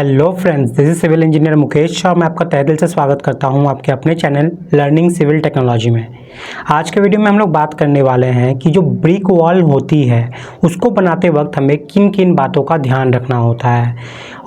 Hello friends, this is civil engineer Mukesh और मैं आपका तहे दिल से स्वागत करता हूं आपके अपने चैनल लर्निंग सिविल टेक्नोलॉजी में। आज के वीडियो में हम लोग बात करने वाले हैं कि जो ब्रिक वॉल होती है उसको बनाते वक्त हमें किन किन बातों का ध्यान रखना होता है।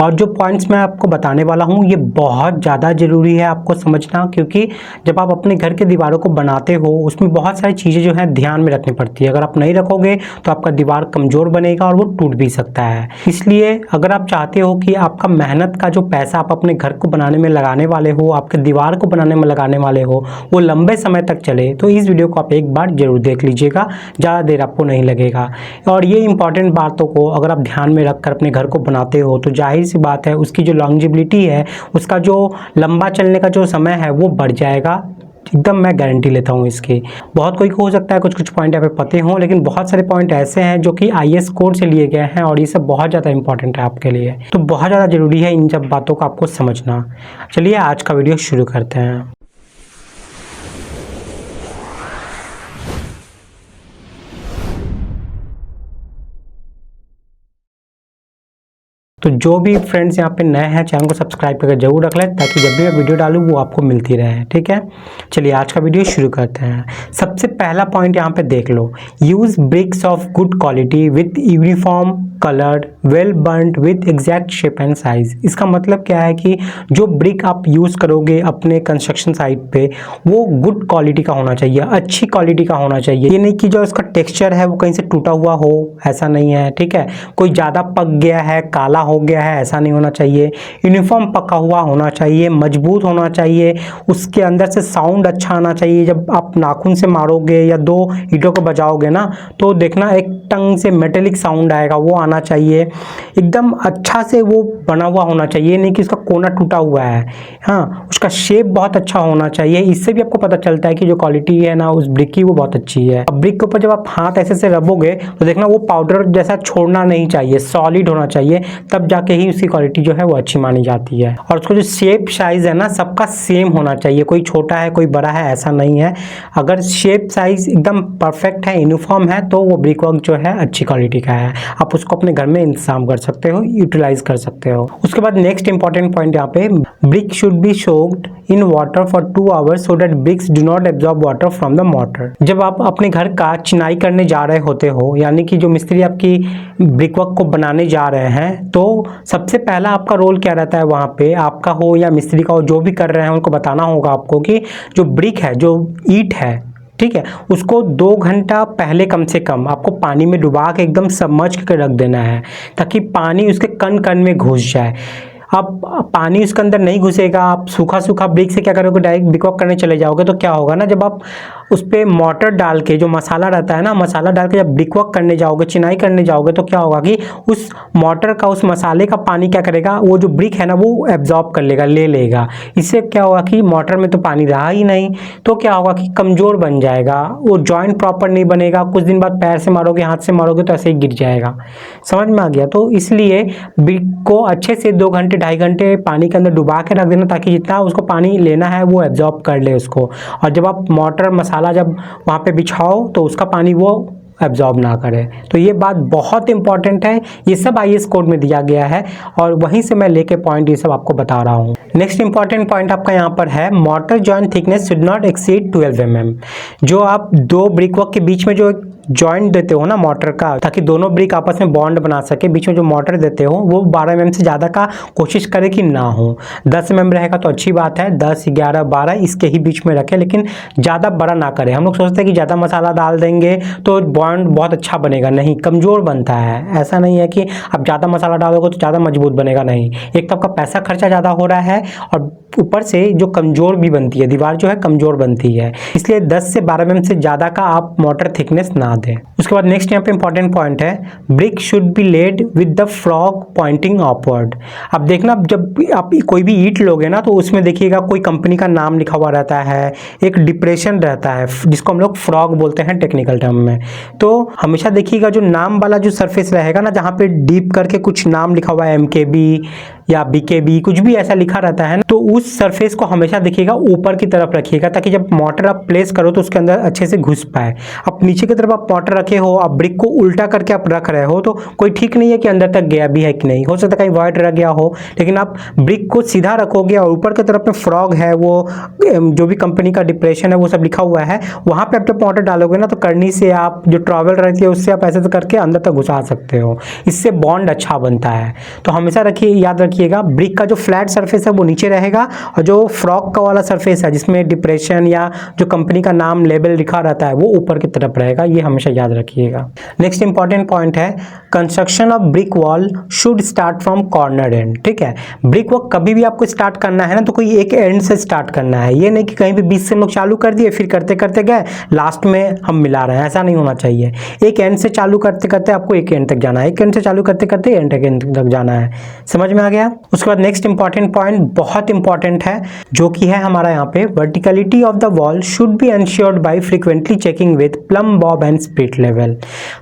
और जो पॉइंट्स मैं आपको बताने वाला हूं ये बहुत ज़्यादा ज़रूरी है आपको समझना, क्योंकि जब आप अपने घर के दीवारों को बनाते हो उसमें बहुत सारी चीज़ें जो हैं ध्यान में रखनी पड़ती है। अगर आप नहीं रखोगे तो आपका दीवार कमज़ोर बनेगा और वो टूट भी सकता है। इसलिए अगर आप चाहते हो कि आपका मेहनत का जो पैसा आप अपने घर को बनाने में लगाने वाले हो, आपके दीवार को बनाने में लगाने वाले हो, वो लंबे समय तक चले, तो इस वीडियो को आप एक बार जरूर देख लीजिएगा, ज़्यादा देर आपको नहीं लगेगा। और ये इंपॉर्टेंट बातों को अगर आप ध्यान में रखकर अपने घर को बनाते हो तो जाहिर सी बात है उसकी जो लॉन्जिबिलिटी है, उसका जो लंबा चलने का जो समय है वो बढ़ जाएगा। एकदम मैं गारंटी लेता हूँ इसकी। बहुत कोई को हो सकता है कुछ कुछ पॉइंट यहाँ पे पते हों, लेकिन बहुत सारे पॉइंट ऐसे हैं जो कि आईएएस कोड से लिए गए हैं और ये सब बहुत ज़्यादा इंपॉर्टेंट है आपके लिए। तो बहुत ज़्यादा ज़रूरी है इन सब बातों को आपको समझना। चलिए आज का वीडियो शुरू करते हैं। तो जो भी फ्रेंड्स यहाँ पे नए हैं चैनल को सब्सक्राइब करके जरूर रख लें, ताकि जब भी मैं वीडियो डालूँ वो आपको मिलती रहे। ठीक है, चलिए आज का वीडियो शुरू करते हैं। सबसे पहला पॉइंट यहाँ पे देख लो, use bricks of good quality with uniform coloured well burned with exact shape and size. इसका मतलब क्या है कि जो ब्रिक आप यूज़ करोगे अपने कंस्ट्रक्शन साइट पे वो गुड क्वालिटी का होना चाहिए, अच्छी क्वालिटी का होना चाहिए। ये नहीं कि जो इसका टेक्सचर है वो कहीं से टूटा हुआ हो, ऐसा नहीं है। ठीक है, कोई ज़्यादा पक गया है, काला हो गया है, ऐसा नहीं होना चाहिए। यूनिफॉर्म पका हुआ होना चाहिए, मजबूत होना चाहिए, उसके अंदर से साउंड अच्छा आना चाहिए। जब आप नाखून से मारोगे या दो ईंटों को बजाओगे ना तो देखना एक टंग से मेटेलिक साउंड आएगा, वो आना चाहिए। एकदम अच्छा से वो बना हुआ होना चाहिए, नहीं कि उसका कोना टूटा हुआ है। हाँ, उसका शेप बहुत अच्छा होना चाहिए। इससे भी आपको पता चलता है कि जो क्वालिटी है ना उस ब्रिक की वो बहुत अच्छी है। अब ब्रिक के ऊपर जब आप हाथ ऐसे से रबोगे तो देखना वो पाउडर जैसा छोड़ना नहीं चाहिए, सॉलिड होना चाहिए, तब जाके ही उसकी क्वालिटी जो है वो अच्छी मानी जाती है। और उसका जो शेप साइज है ना सबका सेम होना चाहिए, कोई छोटा है कोई बड़ा है ऐसा नहीं है। अगर शेप साइज एकदम परफेक्ट है, यूनिफॉर्म है, तो वो ब्रिक वर्क जो है अच्छी क्वालिटी का है। आप उसको अपने घर में इंतजाम कर सकते हो, यूटिलाइज कर सकते हो। उसके बाद नेक्स्ट इंपॉर्टेंट पॉइंट यहाँ पे, brick should be soaked in water for 2 hours so that bricks do not absorb water from the mortar. जब आप अपने घर का चिनाई करने जा रहे होते हो, यानी कि जो मिस्त्री आपकी ब्रिक वर्क को बनाने जा रहे हैं, तो सबसे पहला आपका रोल क्या रहता है वहाँ पे, आपका हो या मिस्त्री का हो, जो भी कर रहे हैं उनको बताना होगा आपको कि जो ब्रिक है, जो ईंट है, ठीक है, उसको 2 घंटा पहले कम से कम आपको पानी में डुबा के एकदम सबमर्ज के रख देना है, ताकि पानी उसके कण कण में घुस जाए। अब पानी उसके अंदर नहीं घुसेगा, आप सूखा सूखा ब्रिक से क्या करोगे, डायरेक्ट ब्रिक वर्क करने चले जाओगे, तो क्या होगा ना, जब आप उस पर मोटर डाल के जो मसाला रहता है ना, मसाला डाल के जब ब्रिक वर्क करने जाओगे, चिनाई करने जाओगे, तो क्या होगा कि उस मोटर का, उस मसाले का पानी क्या करेगा, वो जो ब्रिक है ना वो एब्जॉर्ब कर लेगा, ले लेगा। इससे क्या होगा कि मोटर में तो पानी रहा ही नहीं, तो क्या होगा कि कमज़ोर बन जाएगा, वो जॉइंट प्रॉपर नहीं बनेगा। कुछ दिन बाद पैर से मारोगे, हाथ से मारोगे तो ऐसे ही गिर जाएगा। समझ में आ गया? तो इसलिए ब्रिक को अच्छे से 2 घंटे 2.5 घंटे पानी के अंदर डुबा के रख देना, ताकि जितना उसको पानी लेना है वो एब्जॉर्ब कर ले उसको। और जब आप मोटर मसाला जब वहाँ पे बिछाओ तो उसका पानी वो एब्जॉर्ब ना करे। तो ये बात बहुत इंपॉर्टेंट है, ये सब आईएएस कोड में दिया गया है और वहीं से मैं लेके पॉइंट ये सब आपको बता रहा हूँ। नेक्स्ट इंपॉर्टेंट पॉइंट आपका यहाँ पर है, mortar joint thickness should not exceed 12 mm। जो आप 2 ब्रिक वर्क के बीच में जो जॉइंट देते हो ना मोटर का, ताकि दोनों ब्रिक आपस में बॉन्ड बना सके, बीच में जो मोटर देते हो वो 12 mm से ज़्यादा का कोशिश करें कि ना हो। 10 mm रहेगा तो अच्छी बात है, 10, 11, 12 इसके ही बीच में रखें, लेकिन ज़्यादा बड़ा ना करें। हम लोग सोचते हैं कि ज़्यादा मसाला डाल देंगे तो बॉन्ड बहुत अच्छा बनेगा, नहीं, कमज़ोर बनता है। ऐसा नहीं है कि आप ज़्यादा मसाला डालोगे तो ज़्यादा मजबूत बनेगा, नहीं। एक तो आपका पैसा खर्चा ज़्यादा हो रहा है और ऊपर से जो कमज़ोर भी बनती है, दीवार जो है कमज़ोर बनती है। इसलिए 10 से 12 mm से ज़्यादा का आप मोटर थिकनेस ना दें। उसके बाद नेक्स्ट यहाँ पे इंपॉर्टेंट पॉइंट है, brick should be laid with the frog pointing upward. अब देखना, जब आप कोई भी ईंट लोगे ना तो उसमें देखिएगा कोई कंपनी का नाम लिखा हुआ रहता है, एक डिप्रेशन रहता है जिसको हम लोग फ्रॉग बोलते हैं टेक्निकल टर्म में। तो हमेशा देखिएगा जो नाम वाला जो सरफेस रहेगा ना, जहाँ पे डीप करके कुछ नाम लिखा हुआ है, MKB या BKB कुछ भी ऐसा लिखा रहता है ना, तो उस सरफेस को हमेशा देखिएगा ऊपर की तरफ रखिएगा, ताकि जब मोटर आप प्लेस करो तो उसके अंदर अच्छे से घुस पाए। अब नीचे की तरफ आप मोटर रखे हो, आप ब्रिक को उल्टा करके आप रख रहे हो, तो कोई ठीक नहीं है कि अंदर तक गया भी है कि नहीं, हो सकता है कहीं वॉइड रह गया हो। लेकिन आप ब्रिक को सीधा रखोगे और ऊपर की तरफ में फ्रॉग है, वो जो भी कंपनी का डिप्रेशन है वो सब लिखा हुआ है, वहाँ पे आप जब मोटर डालोगे ना, तो करनी से आप जो ट्रैवल रहती है उससे आप ऐसे करके अंदर तक घुसा सकते हो, इससे बॉन्ड अच्छा बनता है। तो हमेशा रखिए, याद रखिएगा, ब्रिक का जो फ्लैट सरफेस है वो नीचे रहेगा, और जो फ्रॉग का वाला सरफेस है जिसमें डिप्रेशन या जो कंपनी का नाम लेबल लिखा रहता है वो ऊपर की तरफ रहेगा, ये हमेशा याद रखिएगा। नेक्स्ट इंपॉर्टेंट पॉइंट है, construction of brick wall should start from corner and. ठीक है, ब्रिक वर्क कभी भी आपको स्टार्ट करना है ना, तो कोई एक एंड से स्टार्ट करना है, ये नहीं कि कहीं भी बीच से हम लोग चालू कर दिए फिर करते करते गए लास्ट में हम मिला रहे हैं, ऐसा नहीं होना चाहिए। एक एंड से चालू करते करते आपको एक एंड तक जाना है, एक एंड से चालू करते करते एंड तक जाना है। समझ में आ गया? उसके बाद नेक्स्ट इंपॉर्टेंट पॉइंट बहुत इंपॉर्टेंट है, जो कि है हमारा यहाँ पे, verticality of the wall should be ensured by frequently checking with plumb bob and spirit level.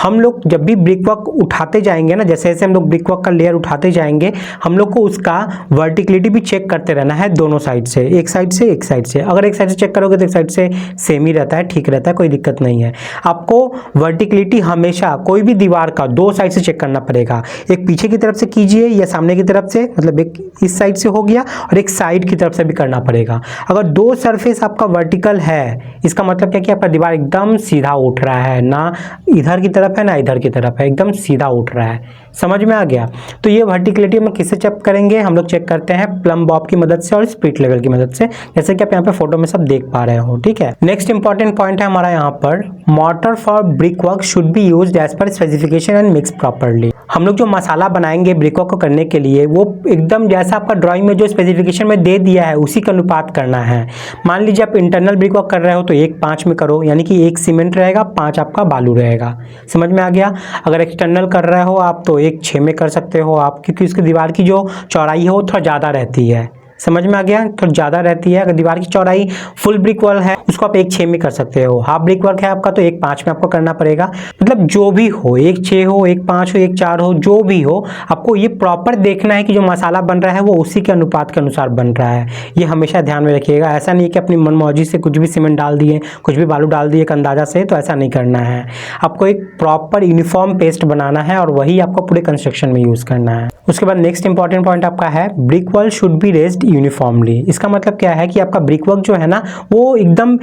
हम लोग जब भी ब्रिक वर्क उठाते जाएंगे ना, जैसे जैसे हम लोग ब्रिक वर्क का लेयर उठाते जाएंगे, हम लोग को उसका वर्टिकलिटी भी चेक करते रहना है, दोनों साइड से, एक साइड से एक साइड से। अगर एक साइड से चेक करोगे तो एक साइड से सेम ही रहता है, ठीक रहता है, कोई दिक्कत नहीं है। आपको वर्टिकलिटी हमेशा कोई भी दीवार का दो साइड से चेक करना पड़ेगा, एक पीछे की तरफ से कीजिए या सामने की तरफ से, मतलब एक इस साइड से हो गया और एक साइड की तरफ से भी करना पड़ेगा। अगर दो सरफेस आपका वर्टिकल है, इसका मतलब क्या कि आपका दीवार एकदम सीधा उठ रहा है, ना इधर की तरफ है ना इधर की तरफ है, एकदम सीधा उठ रहा है। समझ में आ गया? तो ये वर्टिकलिटी हम किससे चेक करेंगे? हम लोग चेक करते हैं प्लम बॉब की मदद से और स्पिरिट लेवल की मदद से, जैसे कि आप यहाँ पे फोटो में सब देख पा रहे हो। ठीक है, नेक्स्ट इंपॉर्टेंट पॉइंट है हमारा यहाँ पर, mortar for brick work should be used as per specification and mix properly. हम लोग जो मसाला बनाएंगे ब्रिक वर्क को करने के लिए, वो एकदम जैसा आपका ड्राइंग में जो स्पेसिफिकेशन में दे दिया है उसी का अनुपात करना है। मान लीजिए आप इंटरनल ब्रिक वर्क कर रहे हो तो 1:5 में करो, यानी कि 1 सीमेंट रहेगा, 5 आपका बालू रहेगा। समझ में आ गया? अगर एक्सटर्नल कर रहे हो आप तो 1:6 में कर सकते हो आप, क्योंकि उसकी दीवार की जो चौड़ाई है वो थोड़ा ज़्यादा रहती है। समझ में आ गया? थोड़ा ज़्यादा रहती है। अगर दीवार की चौड़ाई फुल ब्रिक वॉल है उसको आप 1:6 में कर सकते हो, हाफ ब्रिक वर्क है आपका तो 1:5 में आपको करना पड़ेगा। मतलब जो भी हो, 1:6 हो, 1:5 हो, 1:4 हो, जो भी हो, आपको ये प्रॉपर देखना है कि जो मसाला बन रहा है वो उसी के अनुपात के अनुसार बन रहा है। ये हमेशा ध्यान में रखिएगा। ऐसा नहीं कि अपनी मनमौजी से कुछ भी सीमेंट डाल दिए, कुछ भी बालू डाल दिए एक अंदाजा से, तो ऐसा नहीं करना है। आपको एक प्रॉपर यूनिफॉर्म पेस्ट बनाना है और वही आपको पूरे कंस्ट्रक्शन में यूज़ करना है। उसके बाद नेक्स्ट इंपॉर्टेंट पॉइंट आपका है, brick wall should be raised uniformly. इसका मतलब क्या है कि आपका ब्रिक वर्क जो है ना वो एकदम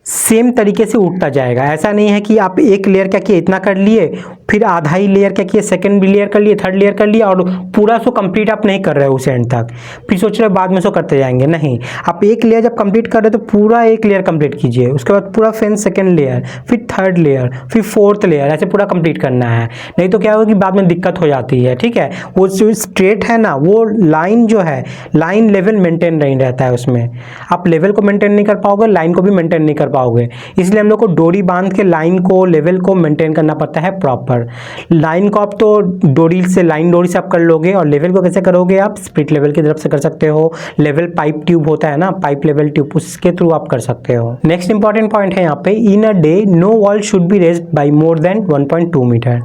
सेम तरीके से उठता जाएगा। ऐसा नहीं है कि आप एक लेयर क्या किए इतना कर लिए, फिर आधा ही लेयर क्या किए, सेकंड लेयर कर लिए, थर्ड लेयर कर लिया और पूरा सो कंप्लीट आप नहीं कर रहे हो उस एंड तक, फिर सोच रहे हो बाद में सो करते जाएंगे। नहीं, आप एक लेयर जब कंप्लीट कर रहे हो तो पूरा एक लेयर कंप्लीट कीजिए, उसके बाद पूरा फिर सेकंड लेयर, फिर थर्ड लेयर, फिर फोर्थ लेयर, ऐसे पूरा कंप्लीट करना है। नहीं तो क्या होगा कि बाद में दिक्कत हो जाती है। ठीक है, वो जो स्ट्रेट है ना, वो लाइन जो है, लाइन लेवल मेंटेन नहीं रहता है उसमें। आप लेवल को मेंटेन नहीं कर पाओगे, लाइन को भी मेंटेन नहीं कर पाओगे। इसलिए हम लोग को डोरी बांध के लाइन को, लेवल को मेंटेन करना पड़ता है प्रॉपर। लाइन को आप तो डोरी से, लाइन डोरी से आप कर लोगे, और लेवल को कैसे करोगे आप? स्पिरिट लेवल की तरफ से कर सकते हो। लेवल पाइप ट्यूब होता है ना, पाइप लेवल ट्यूब, उसके थ्रू आप कर सकते हो। नेक्स्ट इंपॉर्टेंट पॉइंट है यहाँ पे, in a day no wall should be raised by more than 1.2 metre.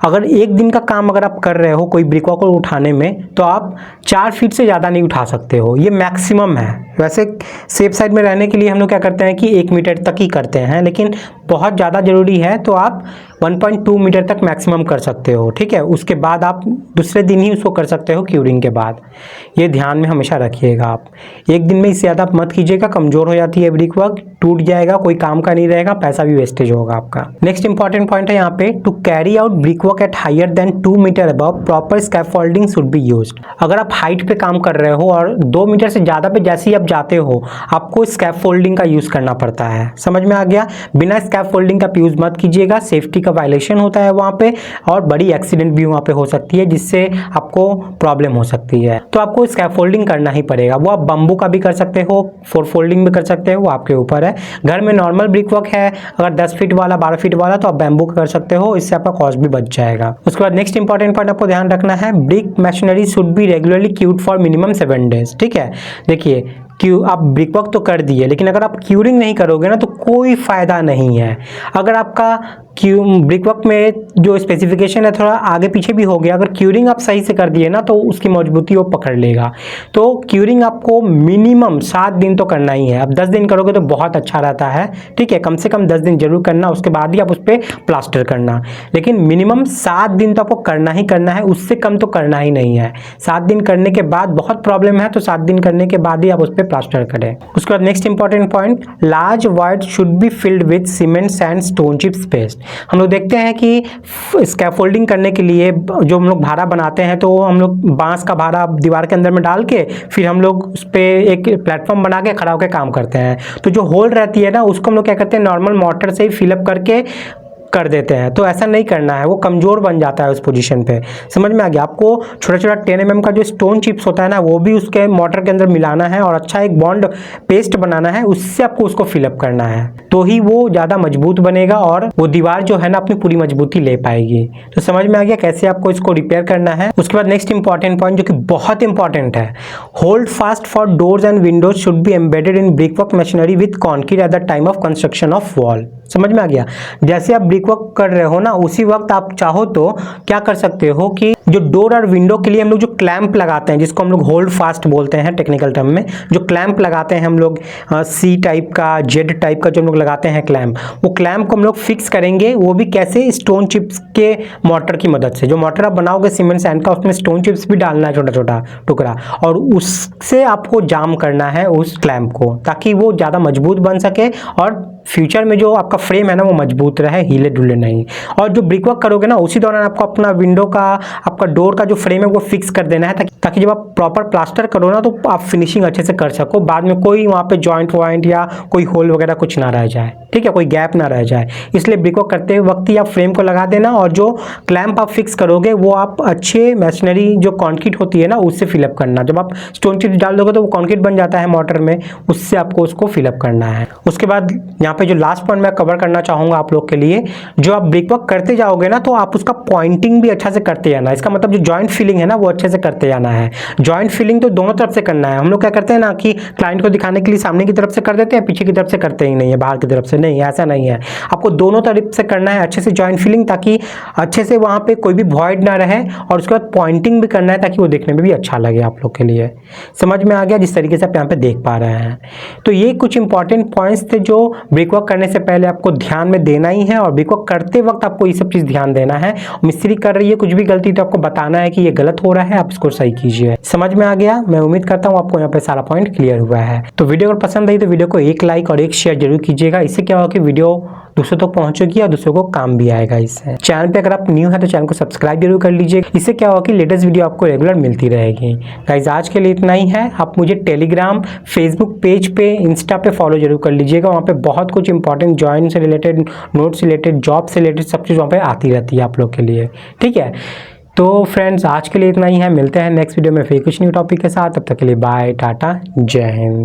अगर एक दिन का काम अगर आप कर रहे हो कोई ब्रिक वॉल को उठाने में, तो आप 4 फीट से ज़्यादा नहीं उठा सकते हो, ये मैक्सिमम है। वैसे सेफ साइड में रहने के लिए हम लोग क्या करते हैं कि 1 मीटर तक ही करते हैं, लेकिन बहुत ज़्यादा ज़रूरी है तो आप 1.2 मीटर तक मैक्सिमम कर सकते हो। ठीक है, उसके बाद आप दूसरे दिन ही उसको कर सकते हो क्यूरिंग के बाद। ये ध्यान में हमेशा रखिएगा। आप एक दिन में इससे ज़्यादा मत कीजिएगा, कमज़ोर हो जाती है ब्रिक वर्क, टूट जाएगा, कोई काम का नहीं रहेगा, पैसा भी वेस्टेज होगा आपका। नेक्स्ट इंपॉर्टेंट पॉइंट है यहाँ पे, to carry out brick work at higher than 2 metre above proper scaffolding should be used. अगर आप हाइट पे काम कर रहे हो और 2 मीटर से ज़्यादा पे जैसे ही आप जाते हो, आपको स्कैफोल्डिंग का यूज़ करना पड़ता है। समझ में आ गया? बिना स्कैफोल्डिंग का यूज़ मत कीजिएगा, सेफ्टी का वायलेशन होता है वहाँ पे, और बड़ी एक्सीडेंट भी वहाँ पे हो सकती है जिससे आपको प्रॉब्लम हो सकती है। तो आपको स्कैफोल्डिंग करना ही पड़ेगा। वो आप बम्बू का भी कर सकते हो, 4 फोल्डिंग भी कर सकते हो, वो आपके ऊपर है। घर में नॉर्मल ब्रिक वर्क है, अगर 10 फीट वाला, 12 फीट वाला, तो आप बैम्बू का कर सकते हो, इससे आपका कॉस्ट भी बच जाएगा। उसके बाद नेक्स्ट इंपॉर्टेंट पॉइंट आपको ध्यान रखना है, brick machinery should be regularly cured for minimum 7 days. ठीक है, देखिए आप ब्रिक वर्क तो कर दिए, लेकिन अगर आप क्यूरिंग नहीं करोगे ना तो कोई फ़ायदा नहीं है। अगर आपका ब्रिक वर्क में जो स्पेसिफिकेशन है थोड़ा आगे पीछे भी हो गया, अगर क्यूरिंग आप सही से कर दिए ना तो उसकी मजबूती वो पकड़ लेगा। तो क्यूरिंग आपको मिनिमम 7 दिन तो करना ही है। अब 10 दिन करोगे तो बहुत अच्छा रहता है, ठीक है, कम से कम 10 दिन जरूर करना, उसके बाद ही आप उस पर प्लास्टर करना, लेकिन मिनिमम 7 दिन तो आपको करना ही करना है, उससे कम तो करना ही नहीं है। 7 दिन करने के बाद बहुत प्रॉब्लम है तो 7 दिन करने के बाद ही आप उस पर प्लास्टर करें। उसके बाद next important point, large void should be filled with cement sand stone chips paste. हम लोग देखते हैं कि स्कैफोल्डिंग करने के लिए जो हम लोग भारा बनाते हैं तो हम लोग बांस का भारा दीवार के अंदर में डाल के फिर हम लोग उस पर एक प्लेटफॉर्म बना के खड़ा होकर काम करते हैं। तो जो होल रहती है ना उसको हम लोग क्या करते हैं, नॉर्मल मोटर से ही फिलअप करके कर देते हैं। तो ऐसा नहीं करना है, वो कमज़ोर बन जाता है उस पोजीशन पे। समझ में आ गया? आपको छोटा छोटा 10 mm का जो स्टोन चिप्स होता है ना वो भी उसके मोटर के अंदर मिलाना है और अच्छा एक बॉन्ड पेस्ट बनाना है, उससे आपको उसको फिलअप करना है, तो ही वो ज़्यादा मजबूत बनेगा और वो दीवार जो है ना अपनी पूरी मजबूती ले पाएगी। तो समझ में आ गया कैसे आपको इसको रिपेयर करना है। उसके बाद नेक्स्ट इंपॉर्टेंट पॉइंट जो कि बहुत इंपॉर्टेंट है, hold fast for doors and Windows should be embedded in brick work machinery with concrete at the time of construction of wall. समझ में आ गया? जैसे आप ब्रिक वर्क कर रहे हो ना उसी वक्त आप चाहो तो क्या कर सकते हो कि जो डोर और विंडो के लिए हम लोग जो क्लैंप लगाते हैं, जिसको हम लोग होल्ड फास्ट बोलते हैं टेक्निकल टर्म में, जो क्लैंप लगाते हैं हम लोग सी टाइप का, जेड टाइप का जो हम लोग लगाते हैं क्लैंप, वो क्लैंप को हम लोग फिक्स करेंगे। वो भी कैसे? स्टोन चिप्स के मोटर की मदद से। जो मोटर आप बनाओगे सीमेंट सैंड का उसमें स्टोन चिप्स भी डालना है छोटा छोटा टुकड़ा, और उससे आपको जाम करना है उस क्लैंप को, ताकि वो ज़्यादा मजबूत बन सके और फ्यूचर में जो आपका फ्रेम है ना वो मजबूत रहे, हिले डुले नहीं। और जो ब्रिक वर्क करोगे ना उसी दौरान आपको अपना विंडो का, आपका डोर का जो फ्रेम है वो फिक्स कर देना है, ताकि जब आप प्रॉपर प्लास्टर करो ना तो आप फिनिशिंग अच्छे से कर सको, बाद में कोई वहाँ पे जॉइंट वॉइंट या कोई होल वगैरह कुछ ना रह जाए, ठीक है, कोई गैप ना रह जाए। इसलिए ब्रिक वर्क करते वक्त ही आप फ्रेम को लगा देना और जो क्लैंप आप फिक्स करोगे वो आप अच्छे मशीनरी जो कॉन्क्रीट होती है ना उससे फिलअप करना। जब आप स्टोन चिप्स डाल दोगे तो वो कॉन्क्रीट बन जाता है मोटर में, उससे आपको उसको फिलअप करना है। उसके बाद यहाँ पे जो लास्ट पॉइंट मैं कवर करना चाहूँगा आप लोग के लिए, जो आप ब्रिक वर्क करते जाओगे ना तो आप उसका पॉइंटिंग भी अच्छा से करते जाना। इसका मतलब जो जॉइंट फिलिंग है ना वो अच्छे से करते जाना है। जॉइंट फिलिंग तो दोनों तरफ से करना है। हम लोग क्या करते हैं ना कि क्लाइंट को दिखाने के लिए सामने की तरफ से कर देते हैं, पीछे की तरफ से करते ही नहीं है, बाहर की तरफ से नहीं, ऐसा नहीं है। आपको दोनों तरफ से करना है अच्छे से जॉइंट फिलिंग, ताकि अच्छे से वहाँ पे कोई भी वॉइड ना रहे, और उसके बाद पॉइंटिंग भी करना है ताकि वो देखने में भी अच्छा लगे आप लोग के लिए। समझ में आ गया जिस तरीके से आप यहाँ पे देख पा रहे हैं? तो ये कुछ इंपॉर्टेंट पॉइंट्स थे जो ब्रिक वर्क करने से पहले आपको ध्यान में देना ही है, और ब्रिक वर्क करते वक्त आपको ये सब चीज़ ध्यान देना है। मिस्त्री कर रही है कुछ भी गलती तो आपको बताना है कि ये गलत हो रहा है, आप इसको सही कीजिए। समझ में आ गया? मैं उम्मीद करता हूँ आपको यहाँ पे सारा पॉइंट क्लियर हुआ है। तो वीडियो अगर पसंद आई तो वीडियो को एक लाइक और एक शेयर जरूर कीजिएगा। इससे क्या होगा कि वीडियो दूसरों तक पहुंचेगी और दूसरों को काम भी आएगा। इससे चैनल पे अगर आप न्यू है तो चैनल को सब्सक्राइब जरूर कर लीजिए। इससे क्या होगा कि लेटेस्ट वीडियो आपको रेगुलर मिलती रहेगी। गाइस आज के लिए इतना ही है। आप मुझे टेलीग्राम, फेसबुक पेज पे, इंस्टा पे फॉलो जरूर कर लीजिएगा। वहाँ पे बहुत कुछ इंपॉर्टेंट जॉइन से रिलेटेड, नोट से रिलेटेड, जॉब से रिलेटेड सब चीज़ वहाँ पे आती रहती है आप लोग के लिए, ठीक है। तो फ्रेंड्स आज के लिए इतना ही है। मिलते हैं नेक्स्ट वीडियो में फिर कुछ न्यू टॉपिक के साथ। तब तक के लिए बाय, टाटा, जय हिंद।